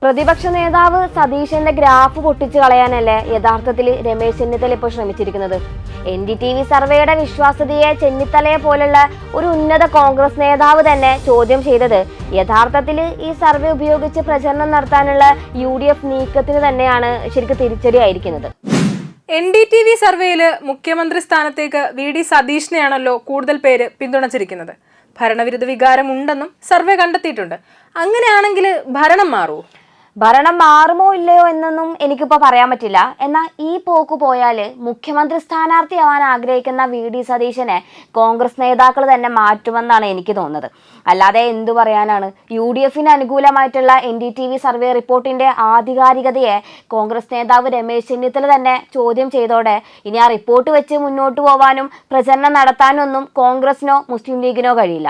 പ്രതിപക്ഷ നേതാവ് സതീശന്റെ ഗ്രാഫ് പൊട്ടിച്ചു കളയാനല്ലേ യഥാർത്ഥത്തിൽ രമേശ് ചെന്നിത്തല ഇപ്പോൾ ശ്രമിച്ചിരിക്കുന്നത്. NDTV സർവേയുടെ വിശ്വാസ്യതയെ ചെന്നിത്തലയെ പോലുള്ള ഒരു ഉന്നത കോൺഗ്രസ് നേതാവ് തന്നെ ചോദ്യം ചെയ്തത് യഥാർത്ഥത്തിൽ ഈ സർവേ ഉപയോഗിച്ച് പ്രചരണം നടത്താനുള്ള UDF നീക്കത്തിന് തന്നെയാണ് ശരിക്കും തിരിച്ചടിയായിരിക്കുന്നത്. NDTV സർവേയില് മുഖ്യമന്ത്രി സ്ഥാനത്തേക്ക് VD സതീഷിനെയാണല്ലോ കൂടുതൽ പേര് പിന്തുണച്ചിരിക്കുന്നത്. ഭരണവിരുദ്ധ വികാരം ഉണ്ടെന്നും സർവേ കണ്ടെത്തിയിട്ടുണ്ട്. അങ്ങനെയാണെങ്കിൽ ഭരണം മാറുമോ? ഭരണം മാറുമോ ഇല്ലയോ എന്നൊന്നും എനിക്കിപ്പോൾ പറയാൻ പറ്റില്ല. എന്നാൽ ഈ പോക്ക് പോയാൽ മുഖ്യമന്ത്രി സ്ഥാനാർത്ഥിയാവാൻ ആഗ്രഹിക്കുന്ന VD സതീശനെ കോൺഗ്രസ് നേതാക്കൾ തന്നെ മാറ്റുമെന്നാണ് എനിക്ക് തോന്നുന്നത്. അല്ലാതെ എന്തു പറയാനാണ്? UDFന് അനുകൂലമായിട്ടുള്ള NDTV സർവേ റിപ്പോർട്ടിന്റെ ആധികാരികതയെ കോൺഗ്രസ് നേതാവ് രമേശ് ചെന്നിത്തല തന്നെ ചോദ്യം ചെയ്തോടെ ഇനി ആ റിപ്പോർട്ട് വെച്ച് മുന്നോട്ട് പോവാനും പ്രചരണം നടത്താനൊന്നും കോൺഗ്രസിനോ മുസ്ലിം ലീഗിനോ കഴിയില്ല.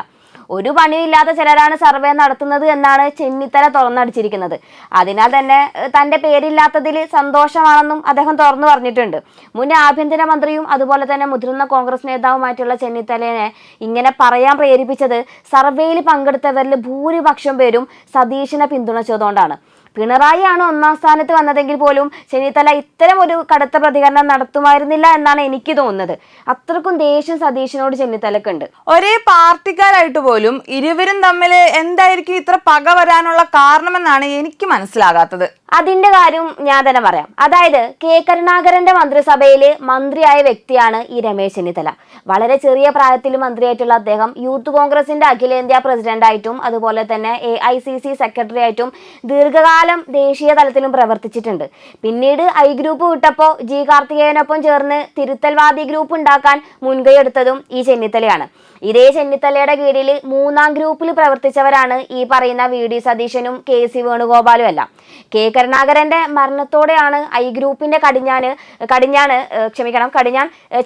ഒരു പണിയില്ലാത്ത ചിലരാണ് സർവേ നടത്തുന്നത് എന്നാണ് ചെന്നിത്തല തുറന്നടിച്ചിരിക്കുന്നത്. അതിനാൽ തന്നെ തന്റെ പേരില്ലാത്തതിൽ സന്തോഷമാണെന്നും അദ്ദേഹം തുറന്നു പറഞ്ഞിട്ടുണ്ട്. മുൻ ആഭ്യന്തരമന്ത്രിയും അതുപോലെ തന്നെ മുതിർന്ന കോൺഗ്രസ് നേതാവുമായിട്ടുള്ള ചെന്നിത്തലയെ ഇങ്ങനെ പറയാൻ പ്രേരിപ്പിച്ചത് സർവേയിൽ പങ്കെടുത്തവരിൽ ഭൂരിപക്ഷം പേരും സതീശനെ പിന്തുണച്ചതുകൊണ്ടാണ്. പിണറായിയാണ് ഒന്നാം സ്ഥാനത്ത് വന്നതെങ്കിൽ പോലും ചെന്നിത്തല ഇത്തരം ഒരു കടുത്ത പ്രതികരണം നടത്തുമായിരുന്നില്ല എന്നാണ് എനിക്ക് തോന്നുന്നത്. അത്രക്കും ദേഷ്യം സതീശനോട് ചെന്നിത്തലക്കുണ്ട്. ഒരേ പാർട്ടിക്കാരായിട്ട് പോലും ഇരുവരും തമ്മിൽ എന്തായിരിക്കും ഇത്ര പക വരാനുള്ള കാരണമെന്നാണ് എനിക്ക് മനസ്സിലാകാത്തത്. അതിന്റെ കാര്യം ഞാൻ തന്നെ പറയാം. അതായത് കരുണാകരന്റെ മന്ത്രിസഭയിൽ മന്ത്രിയായ വ്യക്തിയാണ് ഈ രമേശ് ചെന്നിത്തല. വളരെ ചെറിയ പ്രായത്തിൽ മന്ത്രിയായിട്ടുള്ള അദ്ദേഹം യൂത്ത് കോൺഗ്രസിന്റെ അഖിലേന്ത്യാ പ്രസിഡന്റായിട്ടും അതുപോലെ തന്നെ AICC സെക്രട്ടറി ആയിട്ടും ദീർഘകാലം ദേശീയ തലത്തിലും പ്രവർത്തിച്ചിട്ടുണ്ട്. പിന്നീട് I ഗ്രൂപ്പ് വിട്ടപ്പോൾ G കാർത്തികേയനൊപ്പം ചേർന്ന് തിരുത്തൽവാദി ഗ്രൂപ്പ് ഉണ്ടാക്കാൻ മുൻകൈയെടുത്തതും ഈ ചെന്നിത്തലയാണ്. ഇതേ ചെന്നിത്തലയുടെ കീഴിൽ മൂന്നാം ഗ്രൂപ്പിൽ പ്രവർത്തിച്ചവരാണ് ഈ പറയുന്ന VD സതീശനും KC വേണുഗോപാലും എല്ലാം. കരുണാകരന്റെ മരണത്തോടെയാണ് I ഗ്രൂപ്പിന്റെ കടിഞ്ഞാൻ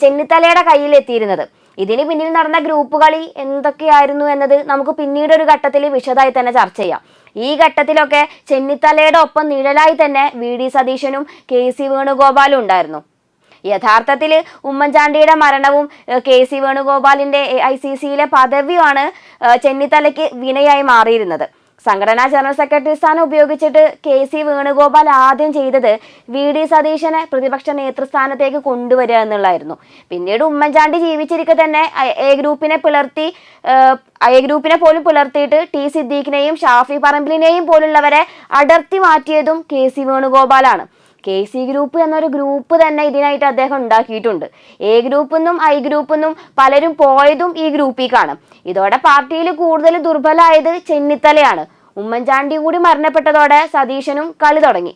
ചെന്നിത്തലയുടെ കയ്യിൽ എത്തിയിരുന്നത്. ഇതിന് പിന്നിൽ നടന്ന ഗ്രൂപ്പ് കളി എന്തൊക്കെയായിരുന്നു എന്നത് നമുക്ക് പിന്നീട് ഒരു ഘട്ടത്തിൽ വിശദമായി തന്നെ ചർച്ച ചെയ്യാം. ഈ ഘട്ടത്തിലൊക്കെ ചെന്നിത്തലയുടെ ഒപ്പം നിഴലായി തന്നെ VD സതീശനും KC വേണുഗോപാലും ഉണ്ടായിരുന്നു. യഥാർത്ഥത്തിൽ ഉമ്മൻചാണ്ടിയുടെ മരണവും KC വേണുഗോപാലിന്റെ AICCയിലെ പദവിയുമാണ് ചെന്നിത്തലയ്ക്ക് വിനയായി മാറിയിരുന്നത്. സംഘടനാ ജനറൽ സെക്രട്ടറി സ്ഥാനം ഉപയോഗിച്ചിട്ട് KC വേണുഗോപാൽ ആദ്യം ചെയ്തത് VD സതീശനെ പ്രതിപക്ഷ നേതൃസ്ഥാനത്തേക്ക് കൊണ്ടുവരിക എന്നുള്ളതായിരുന്നു. പിന്നീട് ഉമ്മൻചാണ്ടി ജീവിച്ചിരിക്കെ തന്നെ A ഗ്രൂപ്പിനെ പോലും പുലർത്തിയിട്ട് T സിദ്ദീഖിനെയും ഷാഫി പറമ്പിലിനെയും പോലുള്ളവരെ അടർത്തി മാറ്റിയതും KC വേണുഗോപാലാണ്. KC ഗ്രൂപ്പ് എന്നൊരു ഗ്രൂപ്പ് തന്നെ ഇതിനായിട്ട് അദ്ദേഹം ഉണ്ടാക്കിയിട്ടുണ്ട്. A ഗ്രൂപ്പെന്നും I ഗ്രൂപ്പെന്നും പലരും പോയതും ഈ ഗ്രൂപ്പിലേക്കാണ്. ഇതോടെ പാർട്ടിയിൽ കൂടുതൽ ദുർബലമായത് ചെന്നിത്തലയാണ്. ഉമ്മൻചാണ്ടി കൂടി മരണപ്പെട്ടതോടെ സതീശനും കളി തുടങ്ങി.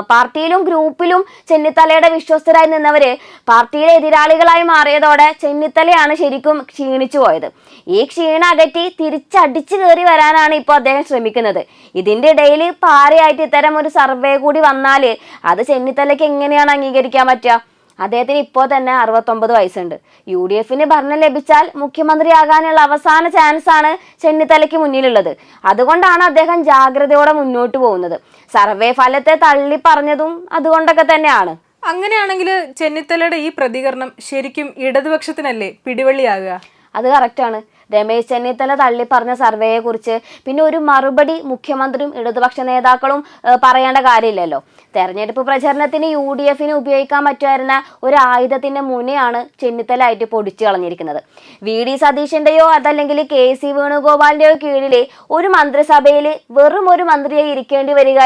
പാർട്ടിയിലും ഗ്രൂപ്പിലും ചെന്നിത്തലയുടെ വിശ്വസ്തരായി നിന്നവര് പാർട്ടിയിലെ എതിരാളികളായി മാറിയതോടെ ചെന്നിത്തലയാണ് ശരിക്കും ക്ഷീണിച്ചു പോയത്. ഈ ക്ഷീണം അകറ്റി തിരിച്ചടിച്ചു കയറി വരാനാണ് ഇപ്പോൾ അദ്ദേഹം ശ്രമിക്കുന്നത്. ഇതിന്റെ ഇടയിൽ പാരയായിട്ട് ഇത്തരം ഒരു സർവേ കൂടി വന്നാല് അത് ചെന്നിത്തലയ്ക്ക് എങ്ങനെയാണ് അംഗീകരിക്കാൻ പറ്റുക? അദ്ദേഹത്തിന് ഇപ്പോൾ തന്നെ 69 വയസ്സുണ്ട്. UDFന് ഭരണം ലഭിച്ചാൽ മുഖ്യമന്ത്രിയാകാനുള്ള അവസാന ചാൻസാണ് ചെന്നിത്തലയ്ക്ക് മുന്നിലുള്ളത്. അതുകൊണ്ടാണ് അദ്ദേഹം ജാഗ്രതയോടെ മുന്നോട്ട് പോകുന്നത്. സർവേ ഫലത്തെ തള്ളി പറഞ്ഞതും അതുകൊണ്ടൊക്കെ തന്നെയാണ്. അങ്ങനെയാണെങ്കിൽ ചെന്നിത്തലയുടെ ഈ പ്രതികരണം ശരിക്കും ഇടതുപക്ഷത്തിനല്ലേ പിടിവള്ളിയാകുക? അത് കറക്റ്റാണ്. രമേശ് ചെന്നിത്തല തള്ളിപ്പറഞ്ഞ സർവേയെ കുറിച്ച് പിന്നെ ഒരു മറുപടി മുഖ്യമന്ത്രിയും ഇടതുപക്ഷ നേതാക്കളും പറയേണ്ട കാര്യമില്ലല്ലോ. തെരഞ്ഞെടുപ്പ് പ്രചരണത്തിന് UDFന് ഉപയോഗിക്കാൻ പറ്റുമായിരുന്ന ഒരു ആയുധത്തിന്റെ മുനയാണ് ചെന്നിത്തല ആയിട്ട് പൊടിച്ചു കളഞ്ഞിരിക്കുന്നത്. VD സതീശന്റെയോ അതല്ലെങ്കിൽ KC വേണുഗോപാലിന്റെയോ കീഴിൽ ഒരു മന്ത്രിസഭയിൽ വെറും ഒരു മന്ത്രിയെ ഇരിക്കേണ്ടി വരിക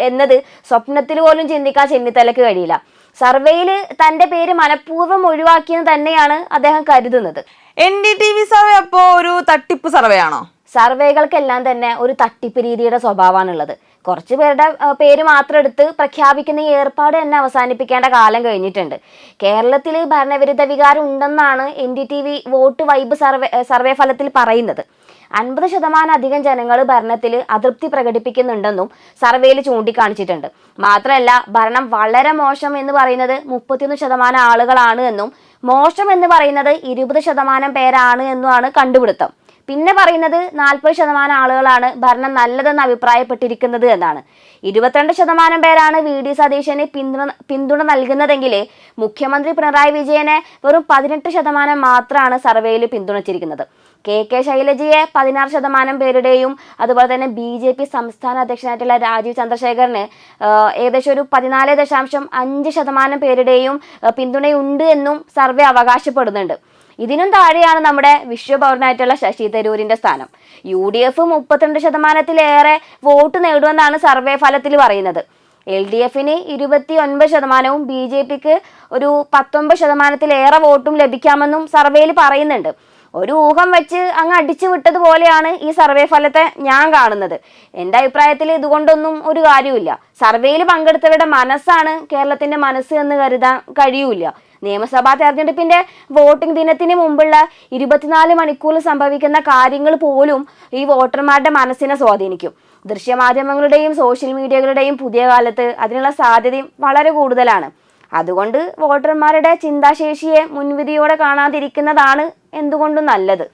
എന്നത് സ്വപ്നത്തിൽ പോലും ചിന്തിക്കാൻ ചെന്നിത്തലക്ക് കഴിയില്ല. സർവേയിൽ തന്റെ പേര് മനഃപൂർവ്വം ഒഴിവാക്കിയെന്ന് തന്നെയാണ് അദ്ദേഹം കരുതുന്നത്. NDTV സർവേ അപ്പോ ഒരു തട്ടിപ്പ് സർവേ ആണോ? സർവേകൾക്കെല്ലാം തന്നെ ഒരു തട്ടിപ്പ് രീതിയുടെ സ്വഭാവമാണുള്ളത്. കുറച്ച് പേരുടെ പേര് മാത്രം എടുത്ത് പ്രഖ്യാപിക്കുന്ന ഈ ഏർപ്പാട് തന്നെ അവസാനിപ്പിക്കേണ്ട കാലം കഴിഞ്ഞിട്ടുണ്ട്. കേരളത്തിൽ ഭരണവിരുദ്ധ വികാരം ഉണ്ടെന്നാണ് NDTV വോട്ട് വൈബ് സർവേ ഫലത്തിൽ പറയുന്നത്. 50% അധികം ജനങ്ങൾ ഭരണത്തിൽ അതൃപ്തി പ്രകടിപ്പിക്കുന്നുണ്ടെന്നും സർവേയിൽ ചൂണ്ടിക്കാണിച്ചിട്ടുണ്ട്. മാത്രമല്ല ഭരണം വളരെ മോശം എന്ന് പറയുന്നത് 31% ആളുകളാണ് എന്നും മോശം എന്ന് പറയുന്നത് 20% പേരാണ് എന്നുമാണ് കണ്ടുപിടുത്തം. പിന്നെ പറയുന്നത് 40% ആളുകളാണ് ഭരണം നല്ലതെന്ന് അഭിപ്രായപ്പെട്ടിരിക്കുന്നത് എന്നാണ്. 22% പേരാണ് VD സതീശന് പിന്തുണ നൽകുന്നതെങ്കിൽ മുഖ്യമന്ത്രി പിണറായി വിജയനെ വെറും 18% മാത്രമാണ് സർവേയിൽ പിന്തുണച്ചിരിക്കുന്നത്. കെ ശൈലജയെ 16% പേരുടെയും അതുപോലെ തന്നെ BJP സംസ്ഥാന അധ്യക്ഷനായിട്ടുള്ള രാജീവ് ചന്ദ്രശേഖറിന് ഏകദേശം ഒരു 14.5% പേരുടെയും പിന്തുണയുണ്ട് എന്നും സർവേ അവകാശപ്പെടുന്നുണ്ട്. ഇതിനും താഴെയാണ് നമ്മുടെ വിശ്വപൗരനായിട്ടുള്ള ശശി തരൂരിന്റെ സ്ഥാനം. UDF 32%-ലേറെ വോട്ട് നേടുമെന്നാണ് സർവേ ഫലത്തിൽ പറയുന്നത്. LDFന് 29%, BJPക്ക് ഒരു 19%-ലേറെ വോട്ടും ലഭിക്കാമെന്നും സർവേയിൽ പറയുന്നുണ്ട്. ഒരു ഊഹം വെച്ച് അങ്ങ് അടിച്ചു വിട്ടതുപോലെയാണ് ഈ സർവേ ഫലത്തെ ഞാൻ കാണുന്നത്. എൻ്റെ അഭിപ്രായത്തിൽ ഇതുകൊണ്ടൊന്നും ഒരു കാര്യമില്ല. സർവേയിൽ പങ്കെടുത്തവരുടെ മനസ്സാണ് കേരളത്തിന്റെ മനസ്സ് എന്ന് കരുതാൻ കഴിയൂല. നിയമസഭാ തെരഞ്ഞെടുപ്പിന്റെ വോട്ടിംഗ് ദിനത്തിന് മുമ്പുള്ള 24 മണിക്കൂറിൽ സംഭവിക്കുന്ന കാര്യങ്ങൾ പോലും ഈ വോട്ടർമാരുടെ മനസ്സിനെ സ്വാധീനിക്കും. ദൃശ്യമാധ്യമങ്ങളുടെയും സോഷ്യൽ മീഡിയകളുടെയും പുതിയ കാലത്ത് അതിനുള്ള സാധ്യതയും വളരെ കൂടുതലാണ്. അതുകൊണ്ട് വോട്ടർമാരുടെ ചിന്താശേഷിയെ മുൻവിധിയോടെ കാണാതിരിക്കുന്നതാണ് എന്തുകൊണ്ടും നല്ലത്.